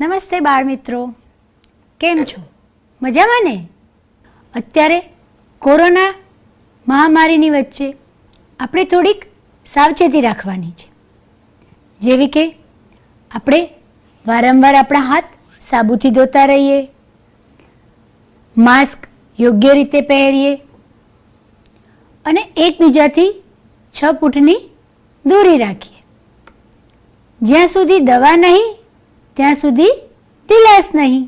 નમસ્તે બાળ મિત્રો, કેમ છો? મજામાં ને? અત્યારે કોરોના મહામારીની વચ્ચે આપણે થોડીક સાવચેતી રાખવાની છે, જેવી કે આપણે વારંવાર આપણા હાથ સાબુથી ધોતા રહીએ, માસ્ક યોગ્ય રીતે પહેરીએ અને એકબીજાથી 6 ફૂટની દૂરી રાખીએ. જ્યાં સુધી દવા નહીં ત્યાં સુધી ઢીલાસ નહીં.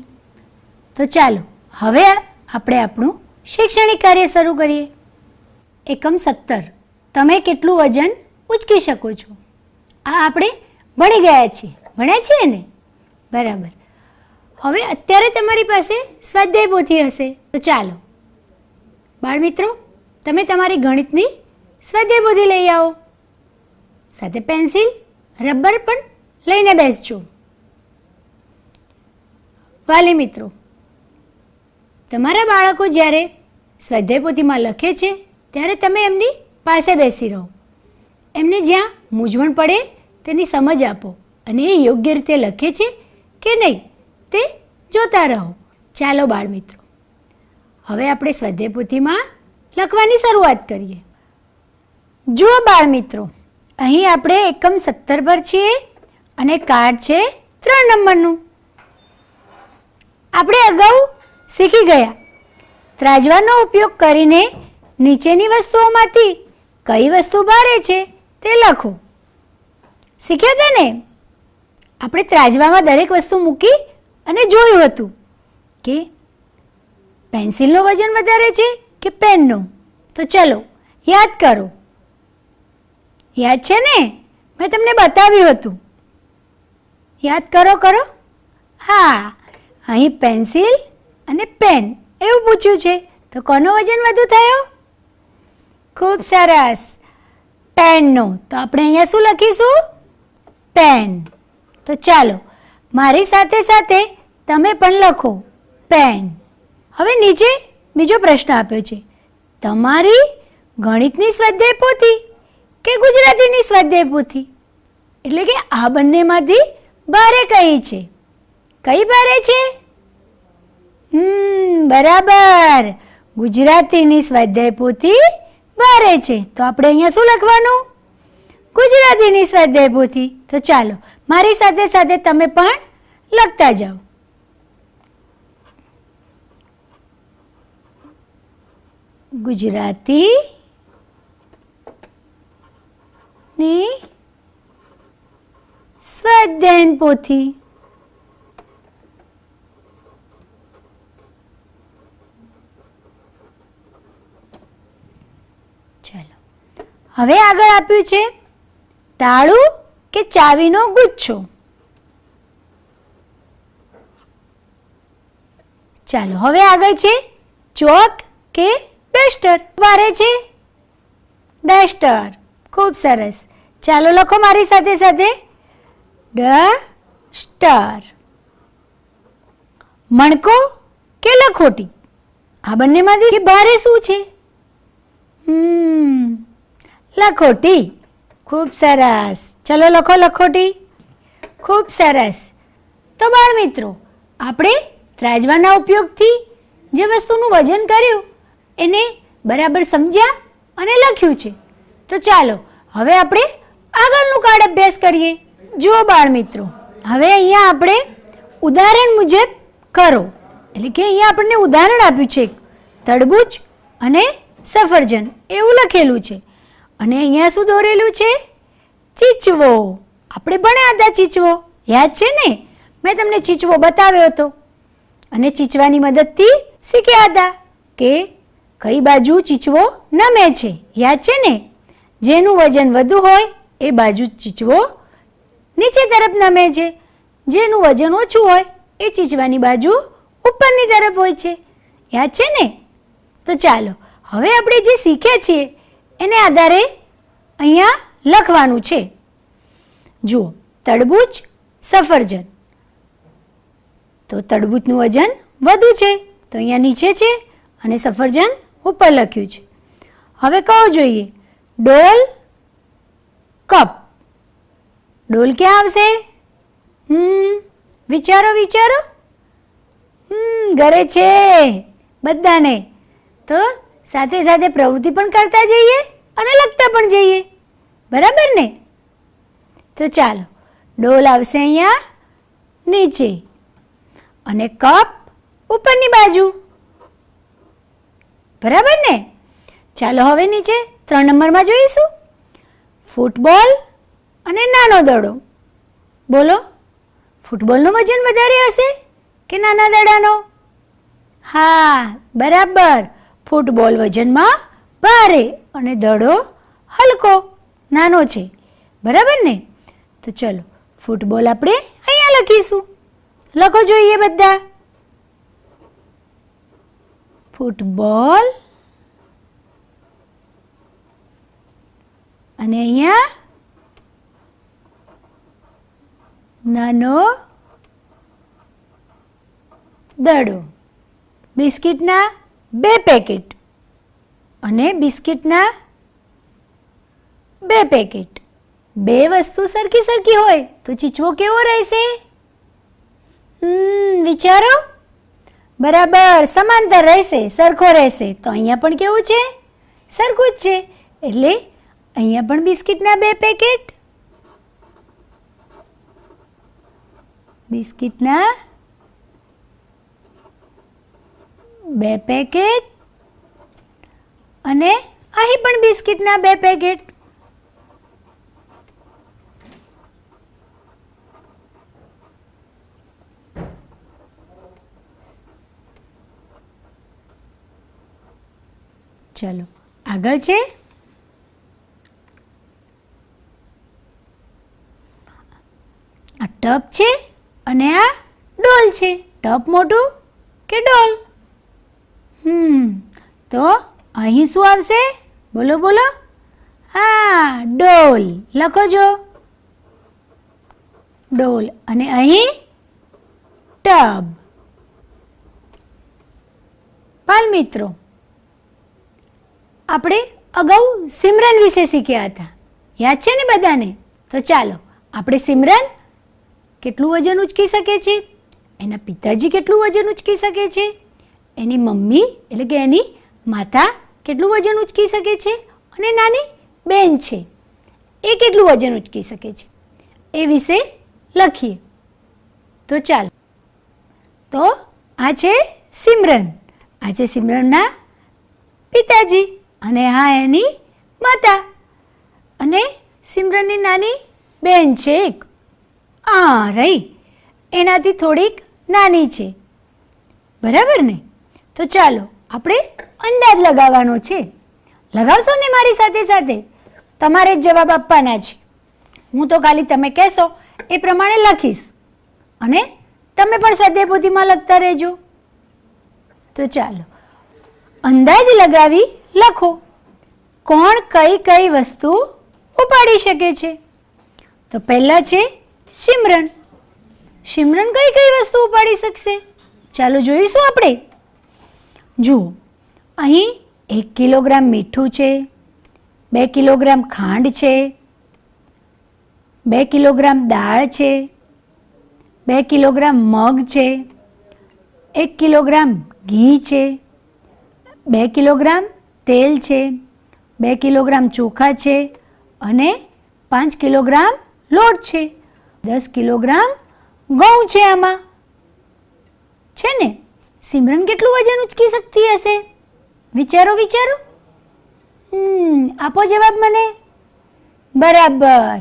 તો ચાલો હવે આપણે આપણું શૈક્ષણિક કાર્ય શરૂ કરીએ. એકમ 17, તમે કેટલું વજન ઉચકી શકો છો? આ આપણે ભણી ગયા છીએ, ભણ્યા છીએ ને? બરાબર. હવે અત્યારે તમારી પાસે સ્વાધ્યાય પોથી હશે, તો ચાલો બાળ મિત્રો, તમે તમારી ગણિતની સ્વાધ્યાય પોથી લઈ આવો, સાથે પેન્સિલ રબર પણ લઈને બેસજો. વાલી મિત્રો, તમારા બાળકો જ્યારે સ્વાધ્યાય પોથીમાં લખે છે ત્યારે તમે એમની પાસે બેસી રહો. એમને જ્યાં મૂંઝવણ પડે તેની સમજ આપો અને એ યોગ્ય રીતે લખે છે કે નહીં તે જોતા રહો. ચાલો બાળ મિત્રો, હવે આપણે સ્વાધ્યાય પોથીમાં લખવાની શરૂઆત કરીએ. જુઓ બાળ મિત્રો, અહીં આપણે એકમ 17 પર છીએ અને કાર્ડ છે 3 નંબરનું. આપણે અગાઉ શીખી ગયા ત્રાજવાનો ઉપયોગ કરીને નીચેની વસ્તુઓમાંથી કઈ વસ્તુ ભારે છે તે લખો. શીખ્યા હતા ને? આપણે ત્રાજવામાં દરેક વસ્તુ મૂકી અને જોયું હતું કે પેન્સિલનું વજન વધારે છે કે પેનનું. તો ચલો યાદ કરો. યાદ છે ને? મેં તમને બતાવ્યું હતું. યાદ કરો. હા, અહીં પેન્સિલ અને પેન એવું પૂછ્યું છે, તો કોનો વજન વધુ થયો? ખૂબ સરસ, પેનનો. તો આપણે અહીંયા શું લખીશું? પેન. તો ચાલો મારી સાથે સાથે તમે પણ લખો પેન. હવે નીચે બીજો પ્રશ્ન આપ્યો છે, તમારી ગણિતની સ્વાધ્યાય પોથી કે ગુજરાતીની સ્વાધ્યાય પોથી? એટલે કે આ બંનેમાંથી ભારે કઈ છે? કઈ ભારે છે? બરાબર, ગુજરાતીની સ્વાધ્યાય પોથી ભારે છે. તો આપણે અહીંયા શું લખવાનું? ગુજરાતીની સ્વાધ્યાય પોથી. તો ચાલો મારી સાથે સાથે તમે પણ લખતા જાઓ. ગુજરાતીની સ્વાધ્યાય પોથી. ચાલો હવે આગળ આપ્યું છે તાળું કે ચાવીનો ગુચ્છો. ચાલો હવે આગળ છે ચોક કે ડસ્ટર. ભારે છે ડસ્ટર. ખૂબ સરસ. ચાલો લખો મારી સાથે સાથે ડસ્ટર. મણકો કે લખોટી? આ બંનેમાંથી ભારે શું છે? લખોટી. ખૂબ સરસ. ચલો લખો લખોટી. ખૂબ સરસ. તો બાળ મિત્રો, આપણે ત્રાજવાના ઉપયોગથી જે વસ્તુનું વજન કર્યું એને બરાબર સમજ્યા અને લખ્યું છે. તો ચાલો હવે આપણે આગળનું કાર્ડ અભ્યાસ કરીએ. જુઓ બાળ મિત્રો, હવે અહીંયા આપણે ઉદાહરણ મુજબ કરો. એટલે કે અહીંયા આપણને ઉદાહરણ આપ્યું છે, તરબૂચ અને સફરજન એવું લખેલું છે અને અહીંયા શું દોરેલું છે? ચીચવો. આપણે ભણ્યા હતા ચીચવો, યાદ છે ને? મેં તમને ચીચવો બતાવ્યો હતો અને ચીચવાની મદદથી શીખ્યા હતા કે કઈ બાજુ ચીચવો નમે છે. યાદ છે ને? જેનું વજન વધુ હોય એ બાજુ ચીચવો નીચે તરફ નમે છે, જેનું વજન ઓછું હોય એ ચીચવાની બાજુ ઉપરની તરફ હોય છે. યાદ છે ને? તો ચાલો હવે આપણે જે શીખ્યા છીએ એને આધારે અહીંયા લખવાનું છે. જુઓ, તરબૂચ સફરજન. તો તરબૂચનું વજન વધુ છે તો અહીંયા નીચે છે અને સફરજન ઉપર લખ્યું છે. હવે કહો જોઈએ ડોલ કપ. ડોલ ક્યાં આવશે? વિચારો વિચારો. ઘરે છે બધાને, તો સાથે સાથે પ્રવૃત્તિ પણ કરતા જઈએ અને લખતા પણ જઈએ, બરાબર ને? તો ચાલો, ડોલ આવશે અહીંયા નીચે અને કપ ઉપરની બાજુ, બરાબર ને? ચાલો હવે નીચે 3 નંબરમાં જોઈશું, ફૂટબોલ અને નાનો દડો. બોલો, ફૂટબોલનું વજન વધારે હશે કે નાના દડાનો? હા, બરાબર, ફૂટબોલ વજનમાં ભારે અને દડો હલકો નાનો છે, બરાબર ને? તો ચલો, ફૂટબોલ આપણે અહીંયા લખીશું. લખો જોઈએ બધા. ફૂટબોલ અને અહીંયા નાનો દડો. બિસ્કિટના 2 પેકેટ અને બિસ્કિટના 2 પેકેટ. 2 વસ્તુ સરખી સરખી હોય તો ચીચવો કેવો રહેશે? વિચારો. બરાબર, સમાંતર રહેશે, સરખો રહેશે. તો અહીંયા પણ કેવું છે? સરખું જ છે. એટલે અહીંયા પણ બિસ્કિટના 2 પેકેટ, બિસ્કિટના 2 પેકેટ અને અહીં પણ બિસ્કિટના 2 પેકેટ. ચલો આગળ છે આ ટપ છે અને આ ડોલ છે. ટપ મોટું કે ડોલ? તો અહીં શું આવશે? બોલો બોલો. હા, ડોલ. લખો જો, ડોલ. અને અહીં ટબ. બાળ મિત્રો, આપણે અગાઉ સિમરન વિશે શીખ્યા હતા, યાદ છે ને બધાને? તો ચાલો, આપણે સિમરન કેટલું વજન ઉચકી શકે છે, એના પિતાજી કેટલું વજન ઉચકી શકે છે, એની મમ્મી એટલે કે એની માતા કેટલું વજન ઉચકી શકે છે, અને નાની બેન છે એ કેટલું વજન ઉચકી શકે છે, એ વિશે લખીએ. તો ચાલો, તો આ છે સિમરન, આ છે સિમરનના પિતાજી અને હા એની માતા, અને સિમરનની નાની બેન છે એક, આ રહી, એનાથી થોડીક નાની છે, બરાબર ને? તો ચાલો આપણે અંદાજ લગાવવાનો છે. લગાવશો ને મારી સાથે સાથે? તમારે જ જવાબ આપવાના છે. હું તો ખાલી તમે કહેશો એ પ્રમાણે લખીશ અને તમે પણ સ્વાધ્યાયપોથીમાં લખતા રહેજો. તો ચાલો અંદાજ લગાવી લખો, કોણ કઈ કઈ વસ્તુ ઉપાડી શકે છે. તો પહેલા છે સિમરન. સિમરન કઈ કઈ વસ્તુ ઉપાડી શકશે? ચાલો જોઈશું આપણે. જુઓ, અહીં 1 કિલોગ્રામ મીઠું છે, 2 કિલોગ્રામ ખાંડ છે, 2 કિલોગ્રામ દાળ છે, 2 કિલોગ્રામ મગ છે, 1 કિલોગ્રામ ઘી છે, 2 કિલોગ્રામ તેલ છે, 2 કિલોગ્રામ ચોખા છે અને 5 કિલોગ્રામ લોટ છે, 10 કિલોગ્રામ ઘઉં છે. આમાં છે ને? સિમરન કેટલું વજન ઉચકી શકતી હશે? વિચારો વિચારો. આપો જવાબ મને. બરાબર,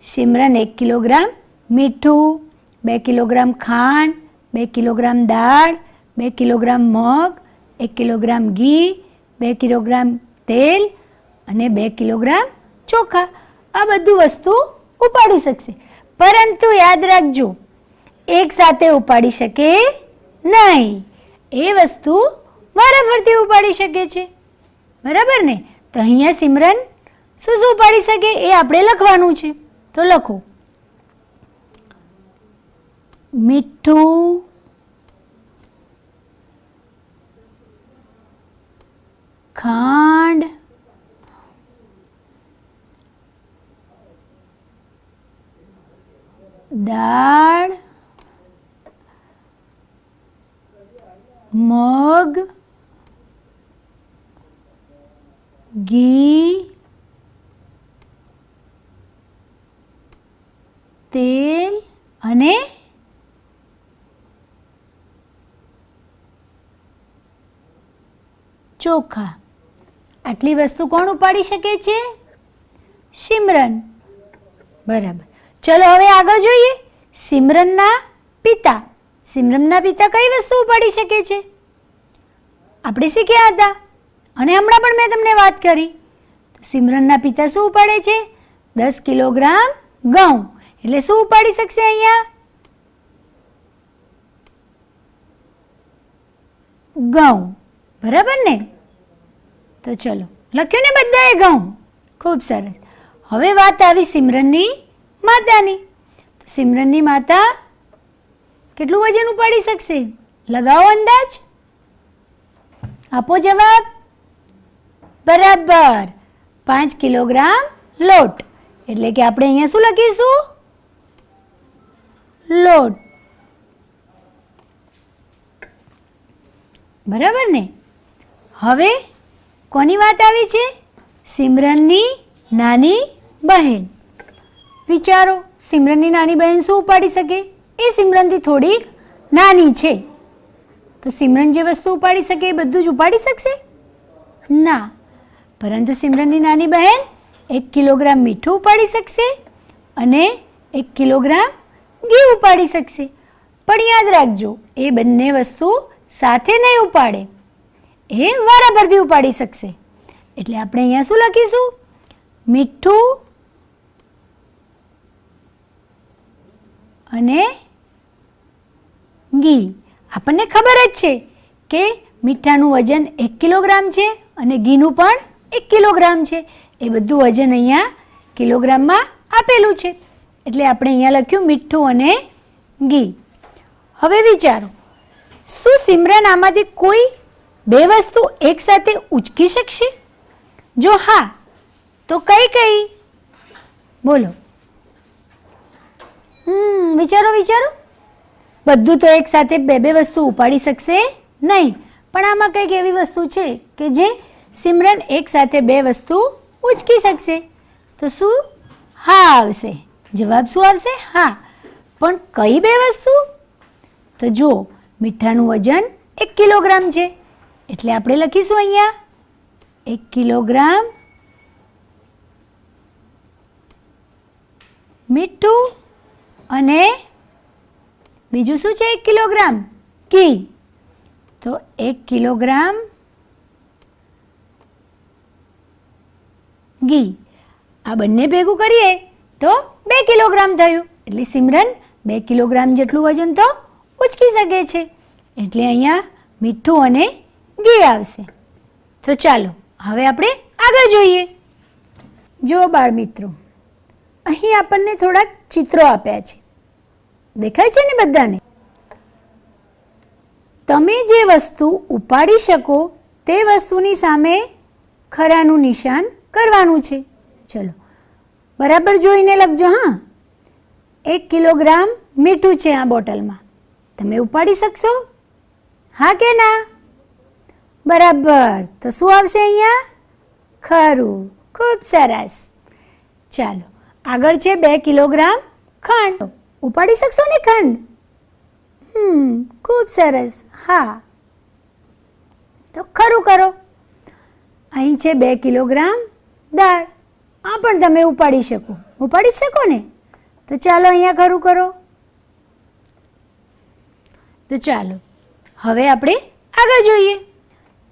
સિમરન 1 કિલોગ્રામ મીઠું, 2 કિલોગ્રામ ખાંડ, 2 કિલોગ્રામ દાળ, 2 કિલોગ્રામ મગ, 1 કિલોગ્રામ ઘી, 2 કિલોગ્રામ તેલ અને 2 કિલોગ્રામ ચોખા, આ બધું વસ્તુ ઉપાડી શકશે. પરંતુ યાદ રાખજો, એક સાથે ઉપાડી શકે નહીં. એ વસ્તુ વારાફરતી ઉપાડી શકે છે, બરાબર ને? તો અહીંયા સિમરન શું શું ઉપાડી શકે એ આપણે લખવાનું છે. તો લખો, મીઠું, ખાંડ, દાળ, મગ, ઘી, તેલ અને ચોખા. આટલી વસ્તુ કોણ ઉપાડી શકે છે? સિમરન. બરાબર. ચલો હવે આગળ જોઈએ. સિમરનના પિતા. સિમરનના પિતા કઈ વસ્તુ ઉપાડી શકે છે? આપણે શીખ્યા હતા અને હમણાં પણ મેં તમને વાત કરી. સિમરનના પિતા શું ઉપાડે છે? 10 કિલોગ્રામ ઘઉં. એટલે શું ઉપાડી શકશે અહીંયા? ઘઉં. બરાબર ને? તો ચલો લખ્યું ને બધાએ ઘઉં. ખૂબ સરસ. હવે વાત આવી સિમરનની માતાની. તો સિમરનની માતા કેટલું વજન ઉપાડી શકશે? લગાવો અંદાજ. આપો જવાબ. બરાબર 5 કિલોગ્રામ લોટ. એટલે કે આપણે અહીંયા શું લખીશું? લોટ. બરાબર ને? હવે કોની વાત આવી છે? સિમરનની નાની બહેન. વિચારો, સિમરનની નાની બહેન શું ઉપાડી શકે? એ સિમરનથી થોડીક નાની છે. તો સિમરન જે વસ્તુ ઉપાડી શકે એ બધું જ ઉપાડી શકશે? ના. પરંતુ સિમરનની નાની બહેન 1 કિલોગ્રામ મીઠું ઉપાડી શકશે અને 1 કિલોગ્રામ ઘી ઉપાડી શકશે. પણ યાદ રાખજો, એ બંને વસ્તુ સાથે નહીં ઉપાડે, એ વારાફરતી ઉપાડી શકશે. એટલે આપણે અહીંયા શું લખીશું? મીઠું અને ઘી. આપણને ખબર જ છે કે મીઠાનું વજન 1 કિલોગ્રામ છે અને ઘીનું પણ 1 કિલોગ્રામ છે. એ બધું વજન અહીંયા કિલોગ્રામમાં આપેલું છે. એટલે આપણે અહીંયા લખ્યું મીઠું અને ઘી. હવે વિચારો, શું સિમરન આમાંથી કોઈ બે વસ્તુ એકસાથે ઉચકી શકશે? જો હા, તો કઈ કઈ? બોલો. વિચારો વિચારો. બધું તો એક સાથે બે બે વસ્તુ ઉપાડી શકશે નહીં, પણ આમાં કંઈક એવી વસ્તુ છે કે જે સિમરન એક સાથે બે વસ્તુ ઉચકી શકશે. તો શું? હા આવશે. જવાબ શું આવશે? હા. પણ કઈ બે વસ્તુ? તો જો, મીઠાનું વજન 1 કિલોગ્રામ છે એટલે આપણે લખીશું અહીંયા 1 કિલોગ્રામ મીઠું અને બીજું શું છે? 1 કિલોગ્રામ ઘી. તો 1 કિલોગ્રામ ઘી. આ બંને ભેગું કરીએ તો 2 કિલોગ્રામ થયું. એટલે સિમરન 2 કિલોગ્રામ જેટલું વજન તો ઉચકી શકે છે. એટલે અહીંયા મીઠું અને ઘી આવશે. તો ચાલો હવે આપણે આગળ જોઈએ. જો બાળ મિત્રો, અહીં આપણને થોડાક ચિત્રો આપ્યા છે. દેખાય છે ને બધાને? તમે જે વસ્તુ ઉપાડી શકો તે વસ્તુની સામે ખરાનું નિશાન કરવાનું છે. ચલો બરાબર જોઈને લખજો. હા, 1 કિલોગ્રામ મીઠું છે આ બોટલમાં. તમે ઉપાડી શકશો? હા કે ના? બરાબર. તો શું આવશે અહીંયા? ખરું. ખૂબ સરસ. ચાલો આગળ છે 2 કિલોગ્રામ ખાંડ. ઉપાડી શકશો ને ખાંડ? ખૂબ સરસ. હા, તો ખરું કરો. અહીં છે 2 કિલોગ્રામ દાળ. આ પણ તમે ઉપાડી શકો. ઉપાડી શકો ને? તો ચાલો અહીંયા ખરું કરો. તો ચાલો હવે આપણે આગળ જોઈએ.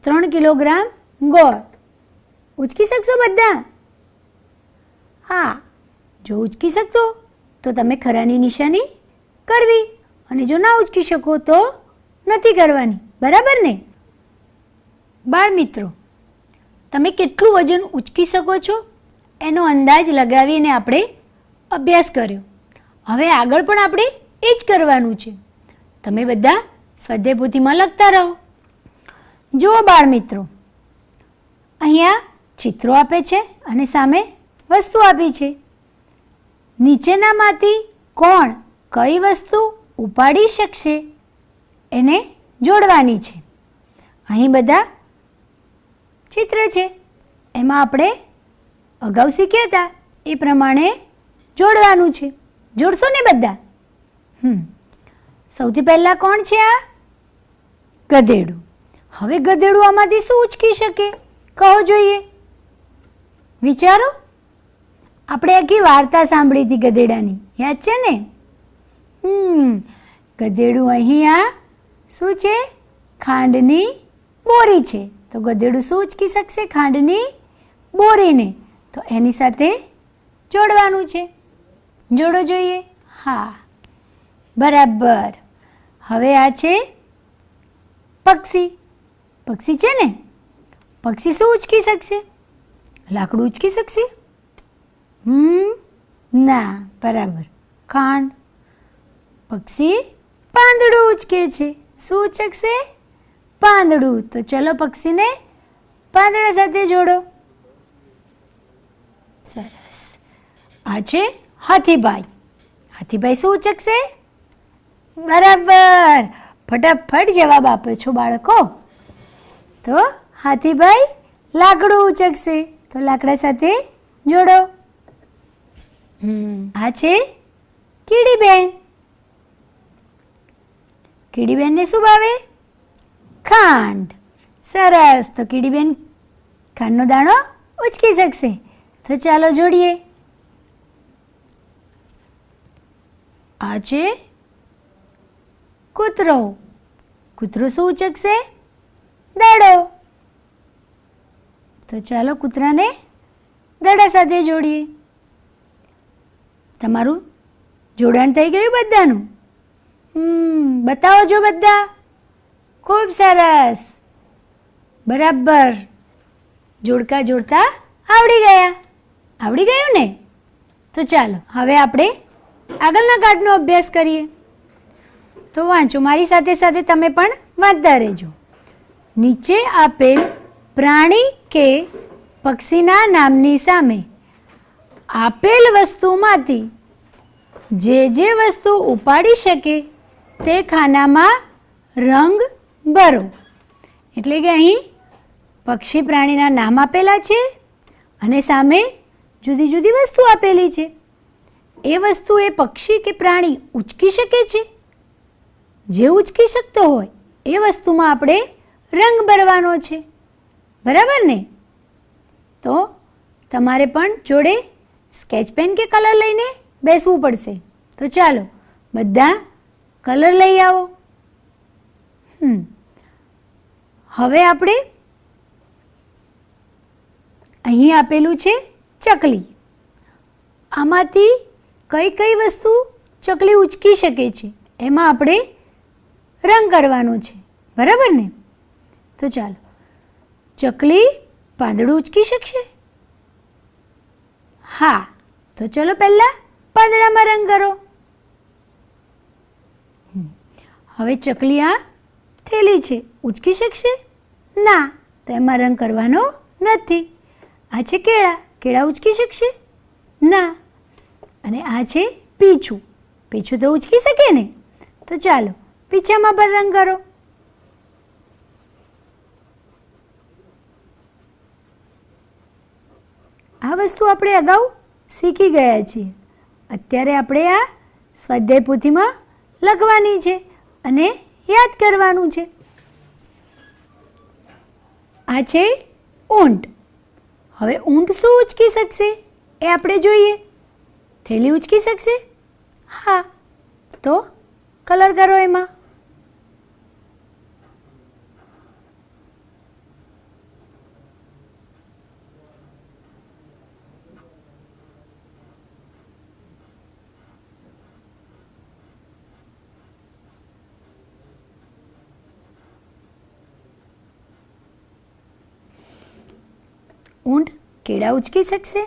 3 કિલોગ્રામ ગોળ. ઉચકી શકશો બધા? હા. જો ઉચકી શકશો તો તમે ખરાની નિશાની કરવી, અને જો ના ઉચકી શકો તો નથી કરવાની. બરાબર ને? બાળ મિત્રો, તમે કેટલું વજન ઉચકી શકો છો એનો અંદાજ લગાવીને આપણે અભ્યાસ કર્યો. હવે આગળ પણ આપણે એ જ કરવાનું છે. તમે બધા સ્વાધ્યાય પોથીમાં લખતા રહો. જુઓ બાળ મિત્રો, અહીંયા ચિત્રો આપે છે અને સામે વસ્તુ આપી છે. નીચેનામાંથી કોણ કઈ વસ્તુ ઉપાડી શકશે એને જોડવાની છે. અહીં બધા ચિત્ર છે, એમાં આપણે અગાઉ શીખ્યા હતા એ પ્રમાણે જોડવાનું છે. જોડશો ને બધા? સૌથી પહેલાં કોણ છે આ? ગધેડું. હવે ગધેડું આમાંથી શું ઉચકી શકે? કહો જોઈએ, વિચારો. આપણે આખી વાર્તા સાંભળી હતી ગધેડાની, યાદ છે ને? ગધેડું અહીંયા શું છે? ખાંડની બોરી છે. તો ગધેડું શું ઉચકી શકશે? ખાંડની બોરીને. તો એની સાથે જોડવાનું છે. જોડો જોઈએ. હા, બરાબર. હવે આ છે પક્ષી. પક્ષી છે ને? પક્ષી શું ઉચકી શકશે? લાકડું ઉચકી શકશે? ના, બરાબર. ખાંડ. પક્ષી પાંદડું ઉચકે છે. શું ઉચકશે? પાંદડું. તો ચલો પક્ષીને પાંદડા સાથે જોડો. સરસ. આ છે હાથીભાઈ. હાથીભાઈ શું ઉચકશે? બરાબર. ફટાફટ જવાબ આપો છો બાળકો. તો હાથીભાઈ લાકડું ઉચકશે. તો લાકડા સાથે જોડો. આ છે કીડીબેન. કીડીબેનને શું ભાવે? ખાંડ. સરસ. તો કીડીબેન ખાંડનો દાણો ઉચકી શકશે. તો ચાલો જોડીએ. આ છે કૂતરો. કૂતરો શું ઉચકશે? દડો. તો ચાલો કૂતરાને દડા સાથે જોડીએ. તમારું જોડાણ થઈ ગયું બધાનું? બતાવો જો બધા. ખૂબ સરસ. બરાબર. જોડકા જોડતા આવડી ગયા. આવડી ગયું ને? તો ચાલો હવે આપણે આગળના પાઠનો અભ્યાસ કરીએ. તો વાંચો, મારી સાથે સાથે તમે પણ વાંચતા રહેજો. નીચે આપેલ પ્રાણી કે પક્ષીના નામની સામે આપેલ વસ્તુમાંથી જે વસ્તુ ઉપાડી શકે તે ખાનામાં રંગ ભરો. એટલે કે અહીં પક્ષી પ્રાણીના નામ આપેલા છે અને સામે જુદી જુદી વસ્તુ આપેલી છે. એ વસ્તુ એ પક્ષી કે પ્રાણી ઉચકી શકે છે. જે ઉચકી શકતો હોય એ વસ્તુમાં આપણે રંગ ભરવાનો છે. બરાબર ને? તો તમારે પણ જોડે સ્કેચ પેન કે કલર લઈને બેસવું પડશે. તો ચાલો બધા કલર લઈ આવો. હવે આપણે અહીં આપેલું છે ચકલી. આમાંથી કઈ કઈ વસ્તુ ચકલી ઉચકી શકે છે એમાં આપણે રંગ કરવાનો છે. બરાબર ને? તો ચાલો, ચકલી પાંદડું ઉચકી શકશે? હા. તો ચલો પહેલાં પાંદડામાં રંગ કરો. હવે ચકલી આ થેલી છે, ઉચકી શકશે? ના. તો એમાં રંગ કરવાનો નથી. આ છે કેળા. કેળા ઉચકી શકશે? ના. અને આ છે પીછું. પીછું તો ઉચકી શકે ને? તો ચાલો પીછામાં પણ રંગ કરો. આ વસ્તુ આપણે અગાઉ શીખી ગયા છીએ. અત્યારે આપણે આ સ્વાધ્યાય પોથીમાં લખવાની છે અને યાદ કરવાનું છે. આ છે ઊંટ. હવે ઊંટ શું ઉચકી શકશે એ આપણે જોઈએ. થેલી ઉચકી શકશે? હા. તો કલર કરો એમાં. ઊંટ કેળા ઉચકી શકશે?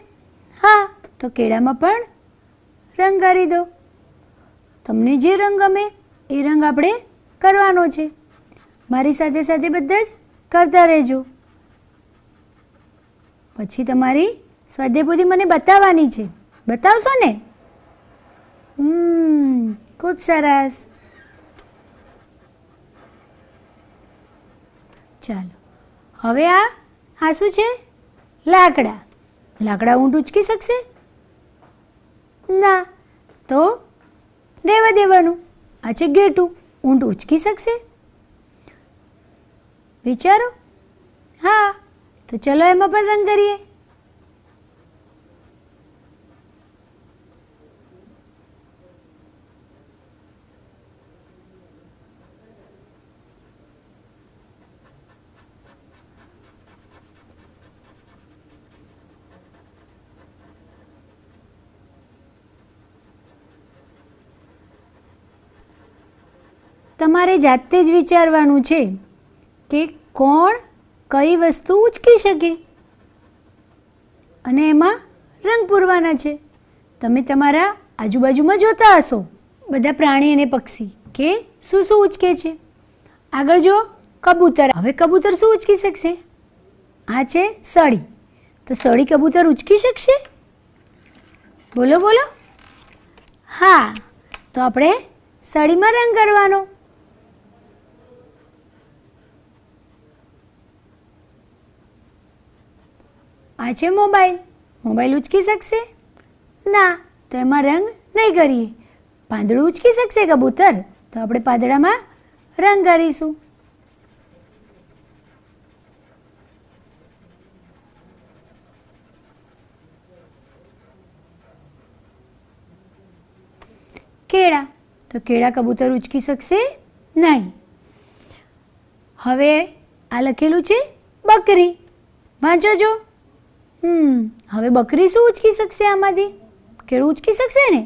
હા. તો કેળામાં પણ રંગ કરી દો. તમને જે રંગ ગમે એ રંગ આપણે કરવાનો છે. મારી સાથે સાથે બધા જ કરતા રહેજો. પછી તમારી સ્વાધ્યાય પોથી મને બતાવવાની છે. બતાવશો ને? ખૂબ સરસ. ચાલો, હવે આ શું છે? લાકડા. લાકડા ઊંટ ઉચકી શકશે? ના. તો રહેવા દેવાનું. આ છે ગેટું. ઊંટ ઉચકી શકશે? વિચારો. હા, તો ચલો એમાં પણ રંગ કરીએ. તમારે જાતે જ વિચારવાનું છે કે કોણ કઈ વસ્તુ ઉચકી શકે અને એમાં રંગ પૂરવાના છે. તમે તમારા આજુબાજુમાં જોતા હશો બધા પ્રાણી અને પક્ષી કે શું શું ઉચકે છે. આગળ જો કબૂતર. હવે કબૂતર શું ઉચકી શકશે? આ છે સળી. તો સળી કબૂતર ઉચકી શકશે? બોલો બોલો. હા, તો આપણે સળીમાં રંગ કરવાનો. આ છે મોબાઈલ. મોબાઈલ ઉચકી શકશે? ના, તો એમાં રંગ નહીં કરીએ. પાંદડું ઉચકી શકશે કબૂતર? તો આપણે પાંદડામાં રંગ કરીશું. કેળા. તો કેળા કબૂતર ઉચકી શકશે નહીં. હવે આ લખેલું છે બકરી. વાંચો જો. હવે બકરી શું ઉચકી શકશે? આમાંથી કેળું ઉચકી શકશે ને?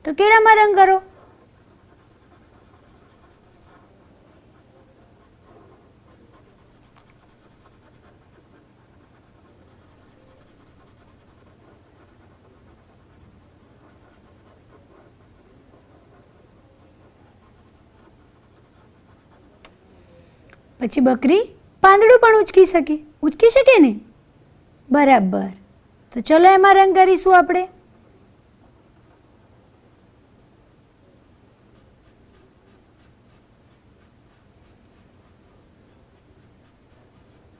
તો કેળામાં રંગ કરો. પછી બકરી પાંદડું પણ ઉચકી શકે. ઉચકી શકે ને? બરાબર. તો ચલો એમાં રંગ કરીશું આપણે.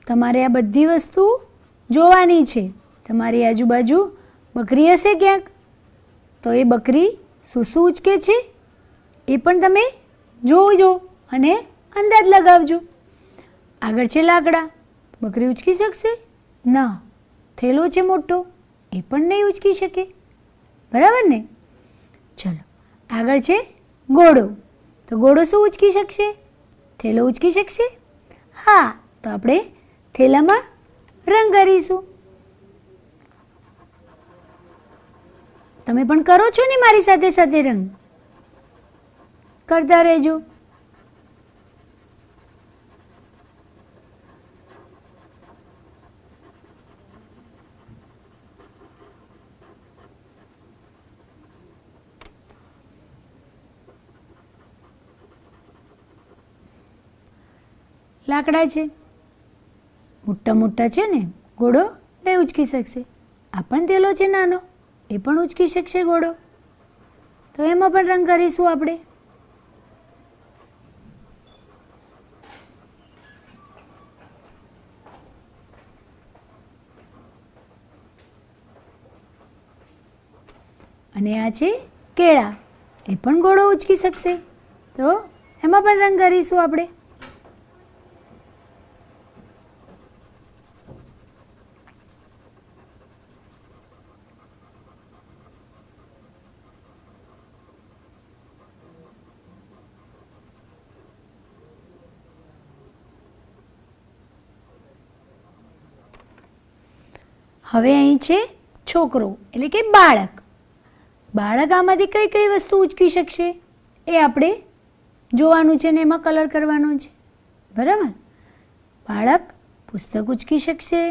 તમારે આ બધી વસ્તુ જોવાની છે. તમારી આજુબાજુ બકરી હશે ક્યાંક, તો એ બકરી શું શું ઉચકે છે એ પણ તમે જોજો અને અંદાજ લગાવજો. આગળ છે લાકડા. બકરી ઉચકી શકશે? ના. થેલો છે મોટો, એ પણ નહીં ઉચકી શકે. બરાબર ને? ચલો, આગળ છે ઘોડો. તો ઘોડો શું ઉચકી શકશે? થેલો ઉચકી શકશે? હા, તો આપણે થેલામાં રંગ કરીશું. તમે પણ કરો છો ને મારી સાથે સાથે રંગ? કરતા રહેજો. લાકડા છે, મોટા મોટા છે ને. ઘોડો નહીં ઉચકી શકશે. આ પણ થેલો છે નાનો, એ પણ ઉચકી શકશે ઘોડો. તો એમાં પણ રંગ કરીશું આપણે. અને આ છે કેળા. એ પણ ઘોડો ઉચકી શકશે. તો એમાં પણ રંગ કરીશું આપણે. હવે અહીં છે છોકરો એટલે કે બાળક. બાળક આમાંથી કઈ કઈ વસ્તુ ઉચકી શકશે એ આપણે જોવાનું છે ને એમાં કલર કરવાનો છે. બરાબર? બાળક પુસ્તક ઉચકી શકશે.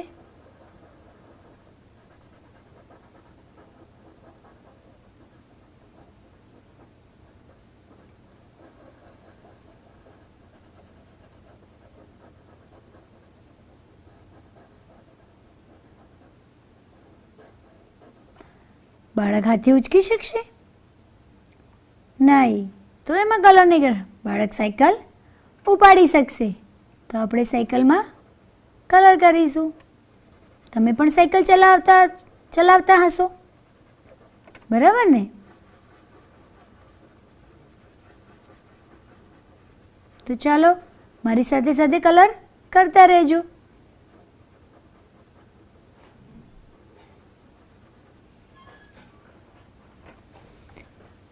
બાળક હાથી ઉચકી શકશે? નહીં. તો એમાં કલર નહીં કરે. બાળક સાયકલ ઉપાડી શકશે. તો આપણે સાયકલમાં કલર કરીશું. તમે પણ સાયકલ ચલાવતા હશો, બરાબર ને? તો ચાલો મારી સાથે સાથે કલર કરતા રહેજો.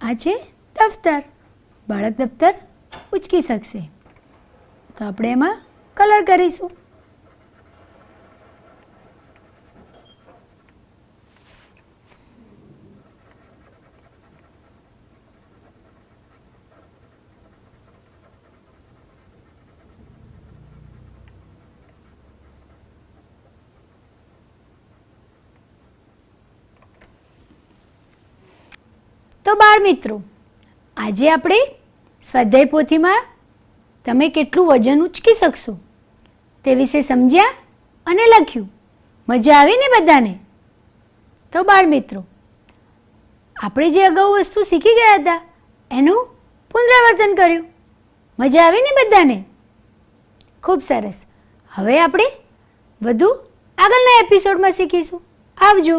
આ છે દફતર. બાળક દફતર ઉચકી શકશે, તો આપણે એમાં કલર કરીશું. તો બાળ મિત્રો, આજે આપણે સ્વાધ્યાય પોથીમાં તમે કેટલું વજન ઉચકી શકશો તે વિશે સમજ્યા અને લખ્યું. મજા આવી ને બધાને? તો બાળ મિત્રો, આપણે જે અગાઉ વસ્તુ શીખી ગયા હતા એનું પુનરાવર્તન કર્યું. મજા આવી ને બધાને? ખૂબ સરસ. હવે આપણે વધુ આગળના એપિસોડમાં શીખીશું. આવજો.